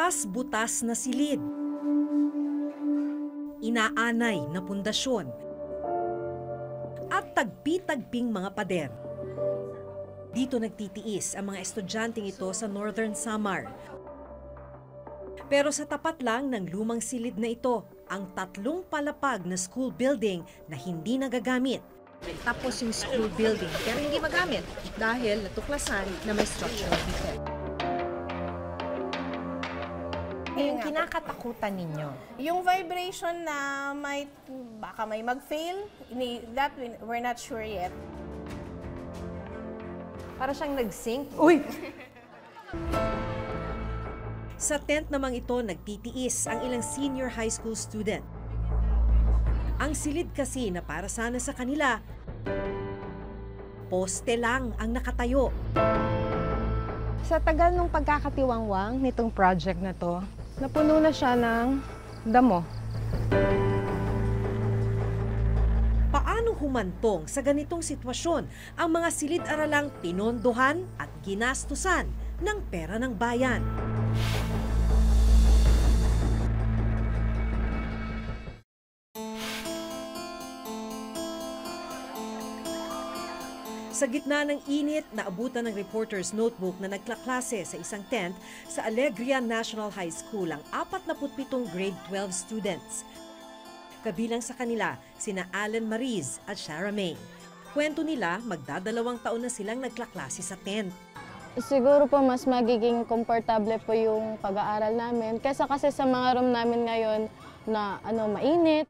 Butas-butas na silid. Inaanay na pundasyon. At tagpi-tagping mga pader. Dito nagtitiis ang mga estudyanteng ito sa Northern Samar. Pero sa tapat lang ng lumang silid na ito, ang 3 palapag na school building na hindi nagagamit. Tapos yung school building, pero hindi magamit dahil natuklasan na may structural defect. Yung kinakatakutan ninyo? Yung vibration na baka may mag-fail, that we're not sure yet. Para siyang nag-sync. Uy! Sa tent namang ito nagtitiis ang ilang senior high school student. Ang silid kasi na para sana sa kanila, poste lang ang nakatayo. Sa tagal ng pagkakatiwangwang nitong project na to, napuno na siya ng damo. Paano humantong sa ganitong sitwasyon ang mga silid-aralang pinondohan at ginastusan ng pera ng bayan? Sa gitna ng init, naabutan ng reporter's notebook na nagklaklase sa isang tent sa Alegria National High School ang 47 grade 12 students. Kabilang sa kanila, sina Allen Mariz at Shara May. Kwento nila, magdadalawang taon na silang nagklaklase sa tent. Siguro po mas magiging komportable po yung pag-aaral namin kaysa kasi sa mga room namin ngayon na mainit.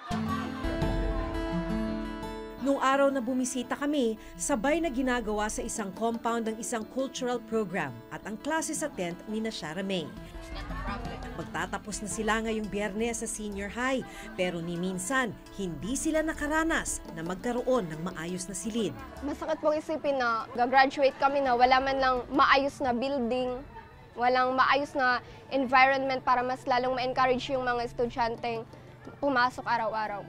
Noong araw na bumisita kami, sabay na ginagawa sa isang compound ng isang cultural program at ang klase sa tent ni na Shara May. Magtatapos na sila ngayong Biyernes sa senior high, pero ni minsan, hindi sila nakaranas na magkaroon ng maayos na silid. Masakit pong isipin na gagraduate kami na wala man lang maayos na building, walang maayos na environment para mas lalong ma-encourage yung mga estudyanteng pumasok araw-araw.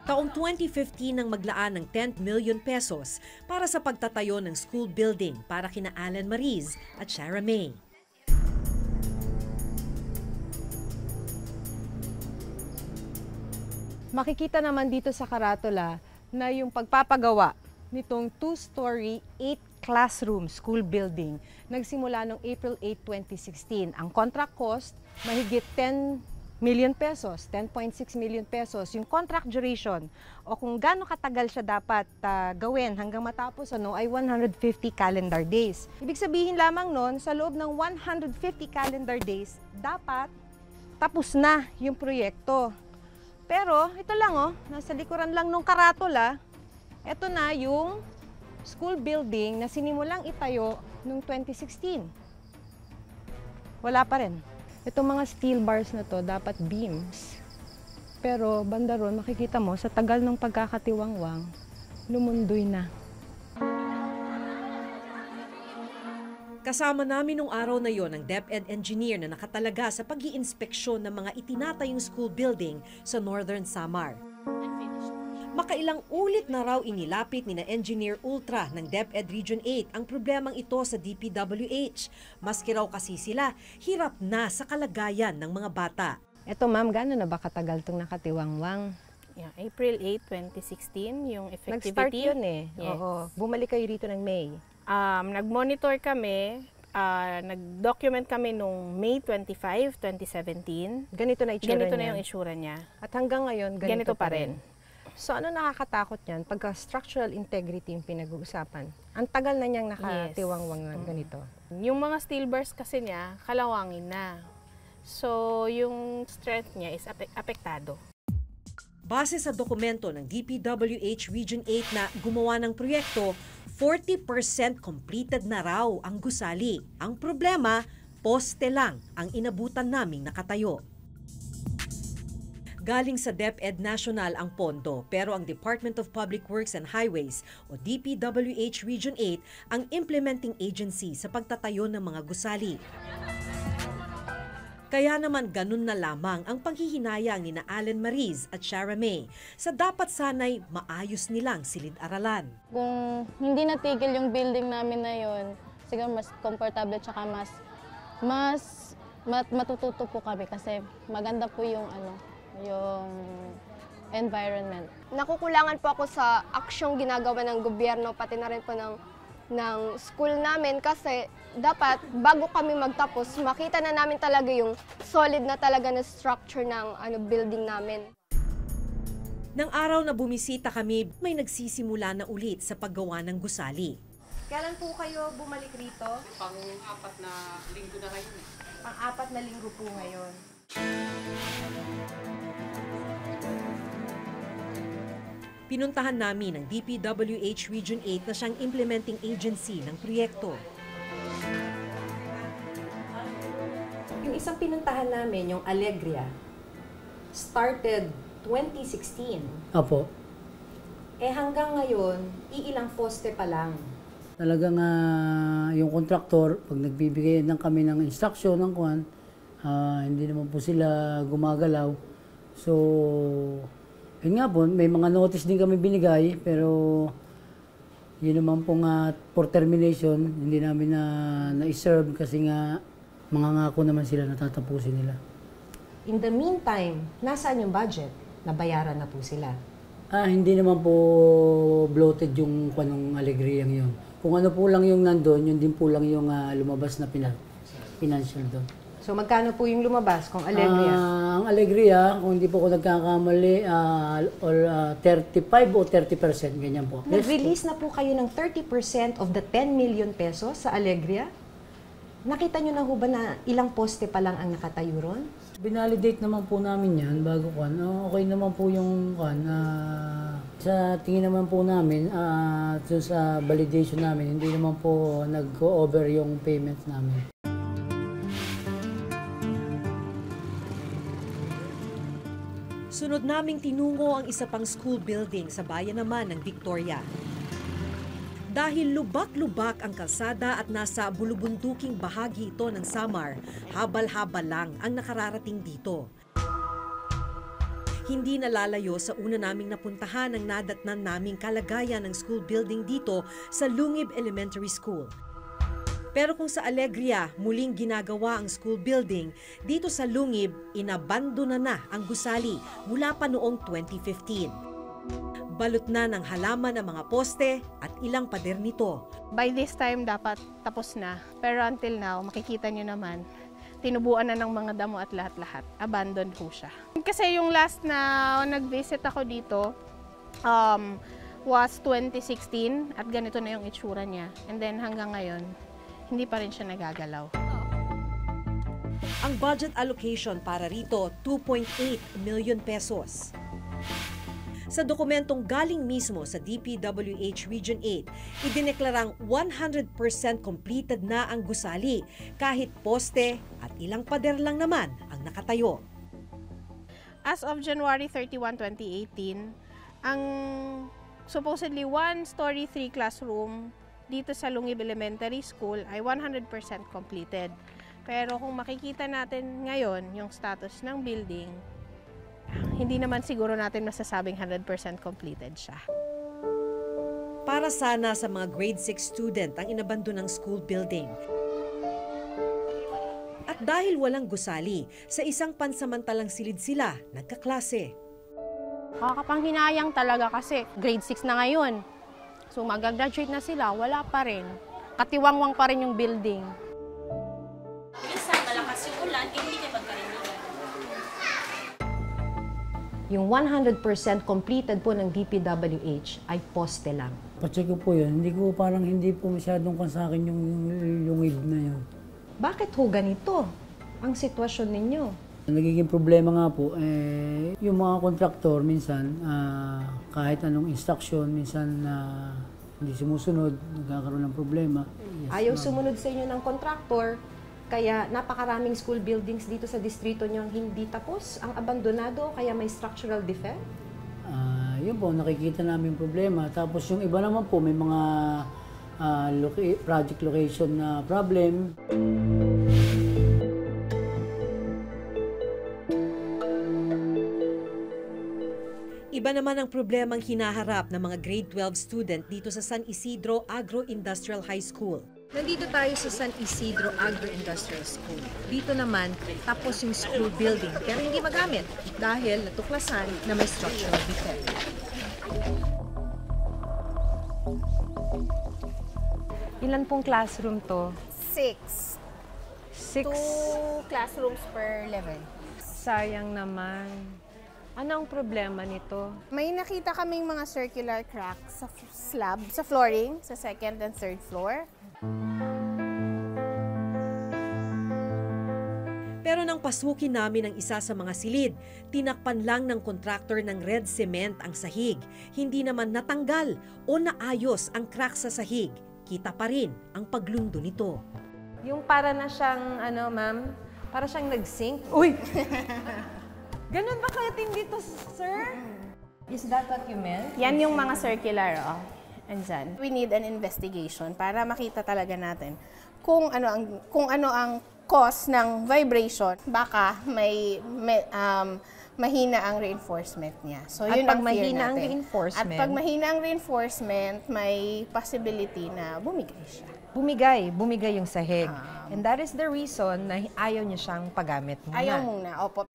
Taong 2015 nang maglaan ng 10 million pesos para sa pagtatayo ng school building para kina Allen Mariz at Shara May. Makikita naman dito sa karatula na yung pagpapagawa nitong 2-story, 8-classroom school building nagsimula noong April 8, 2016. Ang contract cost, mahigit 10 million pesos, 10.6 million pesos. Yung contract duration o kung gaano katagal siya dapat gawin hanggang matapos ay 150 calendar days. Ibig sabihin lamang nun, sa loob ng 150 calendar days, dapat tapos na yung proyekto. Pero ito lang nasa likuran lang nung karatula, ito na yung school building na sinimulang itayo noong 2016. Wala pa rin. Itong mga steel bars na to, dapat beams. Pero banda ron, makikita mo, sa tagal ng pagkakatiwangwang, lumundoy na. Kasama namin nung araw na yon ang DepEd engineer na nakatalaga sa pag-iinspeksyon ng mga itinatayong school building sa Northern Samar. Makailang ulit na raw inilapit ni na Engineer Ultra ng DepEd Region 8 ang problemang ito sa DPWH. Maski raw kasi sila, hirap na sa kalagayan ng mga bata. Eto ma'am, gano'n na ba katagal itong nakatiwangwang? Yeah, April 8, 2016, yung effectivity. Nag-start yun Yes. Oo. Bumalik kayo rito ng May. Nag-monitor kami, nag-document kami nung May 25, 2017. Ganito na itsura Ganito niya. na yung itsura niya. At hanggang ngayon, ganito pa rin. So ano nakakatakot niyan? Pagka structural integrity yung pinag-uusapan. Ang tagal na niyang nakatiwangwang ganito. Yung mga steel bars kasi niya, kalawangin na. So yung strength niya is apektado. Base sa dokumento ng DPWH Region 8 na gumawa ng proyekto, 40% completed na raw ang gusali. Ang problema, poste lang ang inabutan naming nakatayo. Galing sa DepEd National ang pondo, pero ang Department of Public Works and Highways o DPWH Region 8 ang implementing agency sa pagtatayo ng mga gusali. Kaya naman ganun na lamang ang panghihinayang ni na Allen Mariz at Shara May sa dapat sanay maayos nilang silid-aralan. Kung hindi natigil yung building namin na yun, siguro mas komportable tsaka mas mas matututo po kami kasi maganda po yung yung environment. Nakukulangan po ako sa aksyong ginagawa ng gobyerno, pati na rin po ng school namin kasi dapat bago kami magtapos, makita na namin talaga yung solid na talaga na structure ng building namin. Nang araw na bumisita kami, may nagsisimula na ulit sa paggawa ng gusali. Kailan po kayo bumalik rito? Pang-apat na linggo na ngayon. Pang-4 na linggo po ngayon. Pinuntahan namin ang DPWH Region 8 na siyang implementing agency ng proyekto. Yung isang pinuntahan namin, yung Alegria, started 2016. Opo. Hanggang ngayon, iilang poste pa lang. Talagang yung kontraktor, pag nagbibigay ng kami ng instruction ng kuwan, hindi naman po sila gumagalaw. So, yun nga po, may mga notice din kami binigay, pero yun naman po nga for termination, hindi namin na-serve kasi nga mangangako naman sila na tatapusin nila. In the meantime, nasaan yung budget? Nabayaran na po sila. Hindi naman po bloated yung kanong Alegria yun. Kung ano po lang yung nandun, yun din po lang yung lumabas na financial doon. So magkano po yung lumabas kung Alegria? Ang Alegria, kung hindi po ako nagkakamali, 35 o 30%, ganyan po. Nag-release na po kayo ng 30% of the 10 million pesos sa Alegria? Nakita nyo na ho ba na ilang poste pa lang ang nakatayo ron? Binalidate naman po namin yan bago kan. Okay naman po yung kan. Sa tingin naman po namin, sa validation namin, hindi naman po nag-go-over yung payments namin. Sunod naming tinungo ang isa pang school building sa bayan naman ng Victoria. Dahil lubak-lubak ang kalsada at nasa bulubunduking bahagi ito ng Samar, habal-habal lang ang nakararating dito. Hindi nalalayo sa una naming napuntahan ang nadatnan naming kalagayan ng school building dito sa Lungib Elementary School. Pero kung sa Alegria muling ginagawa ang school building, dito sa Lungib, inabandona na ang gusali mula pa noong 2015. Balot na ng halaman ang mga poste at ilang pader nito. By this time, dapat tapos na. Pero until now, makikita nyo naman, tinubuan na ng mga damo at lahat-lahat. Abandoned po siya. Kasi yung last na nag-visit ako dito was 2016 at ganito na yung itsura niya. And then hanggang ngayon, hindi pa rin siya nagagalaw. Ang budget allocation para rito, 2.8 million pesos. Sa dokumentong galing mismo sa DPWH Region 8, idineklarang 100% completed na ang gusali kahit poste at ilang pader lang naman ang nakatayo. As of January 31, 2018, ang supposedly 1-story 3 classroom dito sa Lungib Elementary School ay 100% completed. Pero kung makikita natin ngayon yung status ng building, hindi naman siguro natin masasabing 100% completed siya. Para sana sa mga grade 6 student ang inabandon ng school building. At dahil walang gusali, sa isang pansamantalang silid sila nagkaklase. Kakapanghinayang talaga kasi grade 6 na ngayon. So mag-graduate na sila, wala pa rin. Katiwangwang pa rin yung building. Minsan malakas yung ulan, hindi kayo magkarinigan. Yung 100% completed po ng DPWH ay poste lang. Pacheck ko po yun, hindi po masyadong kan sa akin yung id na yun. Bakit ho ganito ang sitwasyon ninyo? Nagiging problema nga po, yung mga kontraktor minsan, kahit anong instruction, minsan hindi sumusunod, nagkakaroon ng problema. Yes, Ayaw sumunod sa inyo ng kontraktor, kaya napakaraming school buildings dito sa distrito nyo ang hindi tapos, ang abandonado, kaya may structural defect? Yun po, nakikita namin problema. Tapos yung iba naman po, may mga project location na problem. Iba naman ang problemang hinaharap ng mga grade 12 student dito sa San Isidro Agro-Industrial High School. Nandito tayo sa San Isidro Agro-Industrial School. Dito naman, tapos yung school building, pero hindi magamit dahil natuklasan na may structural defect. Ilan pong classroom to? 6. 6. 2 classrooms per level. Sayang naman. Ano ang problema nito? May nakita kaming mga circular cracks sa slab, sa flooring, sa second and third floor. Pero nang pasukin namin ang isa sa mga silid, tinakpan lang ng kontraktor ng red cement ang sahig. Hindi naman natanggal o naayos ang crack sa sahig. Kita pa rin ang paglundo nito. Yung para na siyang, ma'am, para siyang nag-sink. Uy! Ganun ba kaya tindi to, sir? Is that what you meant? Yan yung mga circular, andyan. We need an investigation para makita talaga natin kung ano ang cause ng vibration. Baka mahina ang reinforcement niya. So yun ang fear natin. At pag mahina ang reinforcement, may possibility na bumigay siya. Bumigay yung sahig. And that is the reason na ayaw niya siyang paggamit muna. Ayaw muna, opo.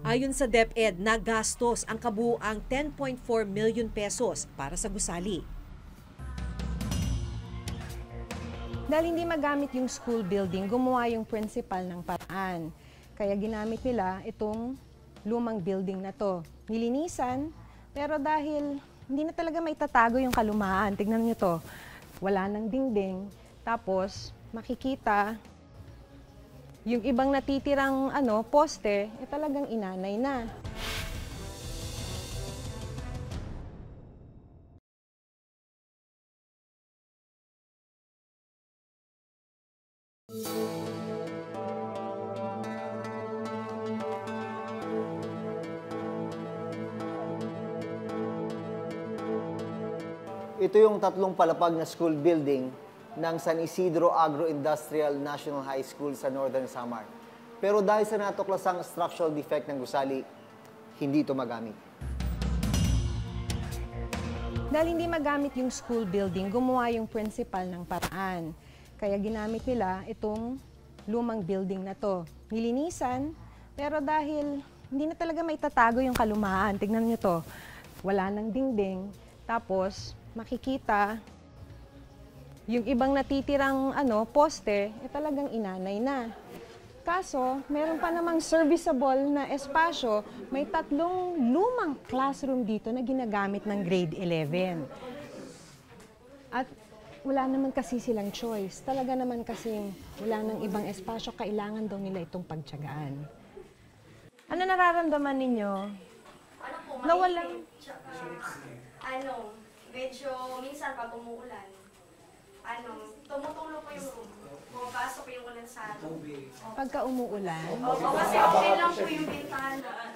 Ayon sa DepEd, nagastos ang kabuuang 10.4 million pesos para sa gusali. Dahil hindi magamit yung school building, gumawa yung principal ng paraan. Kaya ginamit nila itong lumang building na to. Nilinisan, pero dahil hindi na talaga maitatago yung kalumaan. Tignan niyo to. Wala nang dingding. Tapos, makikita yung ibang natitirang poste, talagang inanay na. Ito yung tatlong palapag na school building ng San Isidro Agro-Industrial National High School sa Northern Samar. Pero dahil sa natuklasang structural defect ng gusali, hindi ito magamit. Dahil hindi magamit yung school building, gumawa yung principal ng paraan. Kaya ginamit nila itong lumang building na to. Nilinisan, pero dahil hindi na talaga maitatago yung kalumaan. Tignan niyo to. Wala nang dingding. Tapos, makikita yung ibang natitirang poste, talagang inanay na. Kaso, meron pa namang serviceable na espasyo, may 3 lumang classroom dito na ginagamit ng grade 11. At wala naman kasi silang choice. Talaga naman kasing wala nang ibang espasyo, kailangan daw nila itong pagtiyagaan. Ano nararamdaman ninyo? Nawalang... Medyo minsan pag umuulan, tumutulo po yung room. Pumapasok yung ulan sa room. Pagka umuulan? Opo, kasi okay lang po yung bintana.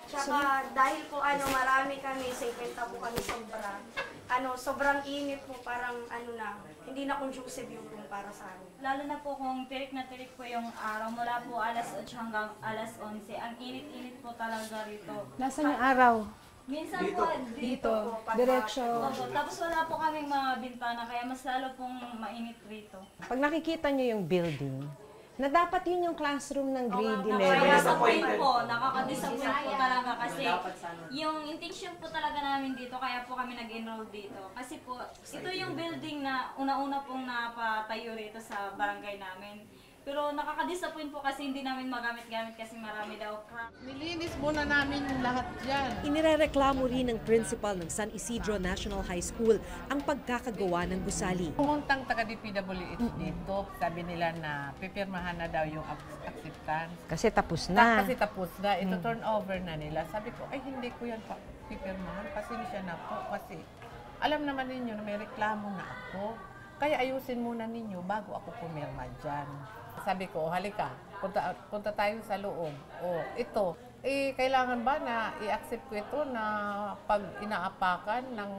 Tsaka dahil po marami kami, 50 po kami sobra. Sobrang init po, parang hindi na conducive yung room para sa amin. Lalo na po kung tirik na tirik po yung araw, mula po alas 8 hanggang alas 11. Ang init-init po talaga rito. Nasaan yung araw? Minsan dito. Po, dito po. Diretso. Opo, tapos wala po kaming mga bintana, kaya mas lalo pong mainit rito. Pag nakikita nyo yung building, na dapat yun yung classroom ng grade 11. Nakaka-disappoint po talaga kasi yung intention po talaga namin dito, kaya po kami nag-enroll dito. Kasi po, ito yung building na una-una pong napatayo rito sa barangay namin. Pero nakaka-disappoint po kasi hindi namin magamit-gamit kasi marami daw crack. Nilinis muna namin yung lahat dyan. Inirereklamo rin ng principal ng San Isidro National High School ang pagkakagawa ng gusali. Pumuntang taga-DPWH dito, sabi nila na pipirmahan na daw yung acceptance. Kasi tapos na. Kasi tapos na, ito turn over na nila. Sabi ko, ay hindi ko yan pipirmahan, pasensya na po. Kasi alam naman ninyo na may reklamo na ako. Kaya ayusin muna ninyo bago ako pumirma dyan. Sabi ko, halika, punta tayo sa loob. Ito, kailangan ba na i-accept ko ito na pag inaapakan ng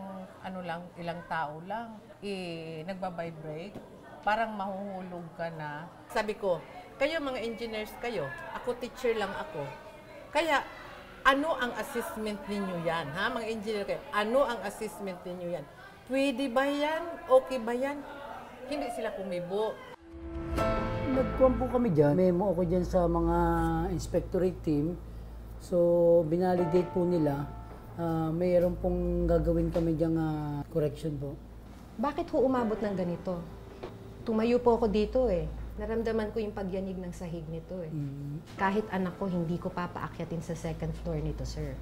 ilang tao lang, nagbabibrate, parang mahuhulog ka na. Sabi ko, kayo mga engineers kayo, ako teacher lang ako. Kaya, ano ang assessment ninyo yan? Mga engineer kayo, ano ang assessment ninyo yan? Pwede ba yan? Okay ba yan? hindi sila kumibo. Nagkuhan po kami dyan. Memo ako dyan sa mga inspectorate team. So, binalidate po nila. Mayroon pong gagawin kami dyan correction po. Bakit ho umabot ng ganito? Tumayo po ako dito eh. Naramdaman ko yung pagyanig ng sahig nito eh. Kahit anak ko, hindi ko papaakyatin sa second floor nito, sir.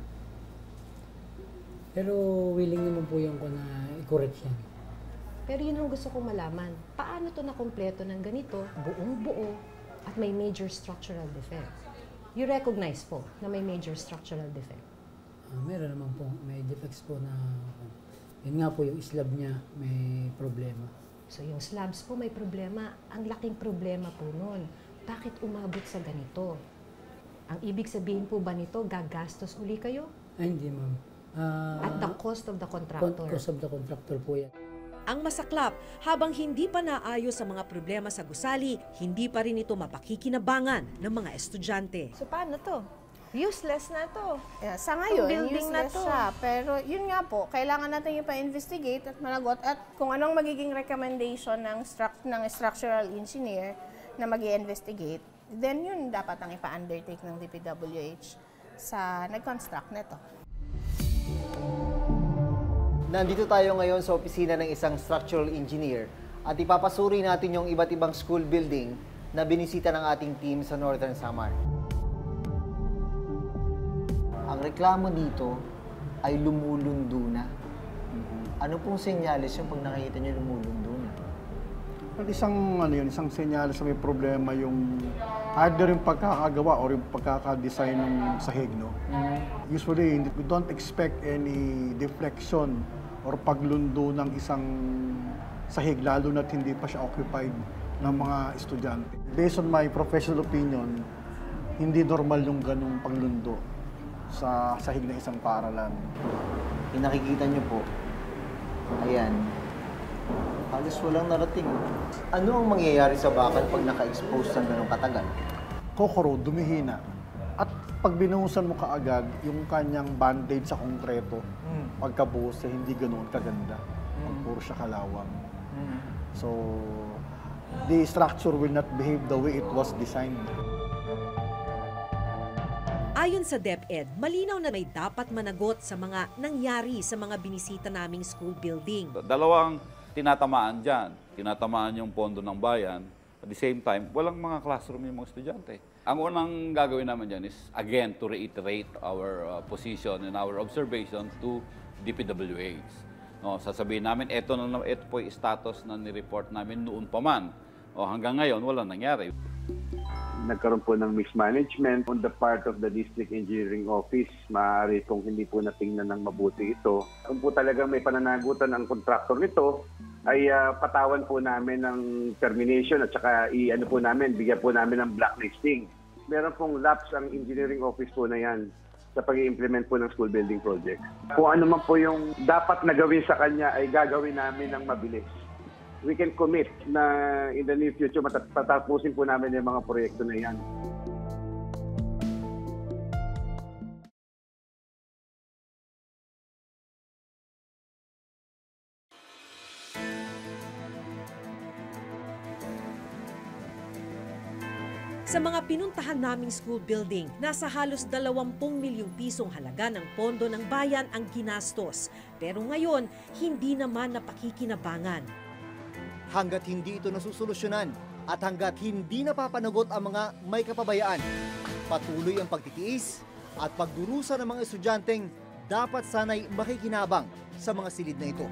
Pero willing naman po yung ko na i-correct yan. Pero yun ang gusto kong malaman. Paano to nakumpleto ng ganito, buong-buo, at may major structural defect? You recognize po na may major structural defect? Meron naman po. May defects po na... Yun nga po, yung slab niya may problema. So yung slabs po may problema. Ang laking problema po nun. Bakit umabot sa ganito? Ang ibig sabihin po ba nito, gagastos uli kayo? Ay, hindi ma'am. At the cost of the contractor? Cost of the contractor po yan. Ang masaklap, habang hindi pa naayos sa mga problema sa gusali, hindi pa rin ito mapakikinabangan ng mga estudyante. So paano to? Useless na to. Yeah, sa ngayon, building na useless to. siya. Pero yun nga po, kailangan natin yung pa-investigate at managot at kung anong magiging recommendation ng structural engineer na mag-i-investigate, then yun dapat ang ipa-undertake ng DPWH sa nag-construct nito. Nandito tayo ngayon sa opisina ng isang structural engineer at ipapasuri natin yung iba't ibang school building na binisita ng ating team sa Northern Samar. Ang reklamo dito ay lumulundo na. Ano pong senyalis yung pag nakikita nyo lumulundo na? Isang senyales na may problema yung either yung pagkakagawa or yung pagkakadesign ng sahig, no? Usually, we don't expect any deflection or paglundo ng isang sahig, lalo na't hindi pa siya occupied ng mga estudyante. Based on my professional opinion, hindi normal yung ganung paglundo sa sahig ng isang paaralan. Yung nakikita nyo po, ayan, halos walang narating. Ano ang mangyayari sa bakal pag naka-expose ng ganong katagal? Kokoro, dumihina. At pag binuhusan mo kaagad, yung kanyang band-aid sa konkreto, pagkabuhos ay hindi ganoon kaganda. Puro siya kalawang. So, the structure will not behave the way it was designed. Ayon sa DepEd, malinaw na may dapat managot sa mga nangyari sa mga binisita naming school building. Dalawang tinatamaan dyan. Tinatamaan yung pondo ng bayan. At the same time, walang mga classroom yung mga estudyante. Ang unang gagawin naman dyan is, again, to reiterate our position and our observation to DPWH. No, sasabihin namin, ito po yung status na nireport namin noon pa man. Hanggang ngayon, walang nangyari. Nagkaroon po ng mismanagement on the part of the District Engineering Office. Maaari kung hindi po natingnan ng mabuti ito. Kung po talagang may pananagutan ang kontraktor nito, ay patawan po namin ng termination at saka bigyan po namin ng blacklisting. Meron pong lapse ang engineering office po na yan sa pag-i-implement po ng school building project. Kung ano man po yung dapat na gawin sa kanya ay gagawin namin ng mabilis. We can commit na in the near future matatapusin po namin yung mga proyekto na yan. Sa mga pinuntahan naming school building, nasa halos 20 milyong pisong halaga ng pondo ng bayan ang ginastos. Pero ngayon, hindi naman napakikinabangan. Hanggat hindi ito nasusolusyonan at hanggat hindi napapanagot ang mga may kapabayaan, patuloy ang pagtitiis at pagdurusa ng mga estudyanteng dapat sanay makikinabang sa mga silid na ito.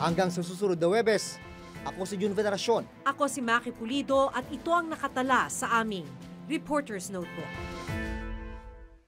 Hanggang sa susunod na Huwebes, ako si Jun Veneracion. Ako si Maki Pulido at ito ang nakatala sa aming Reporter's Notebook.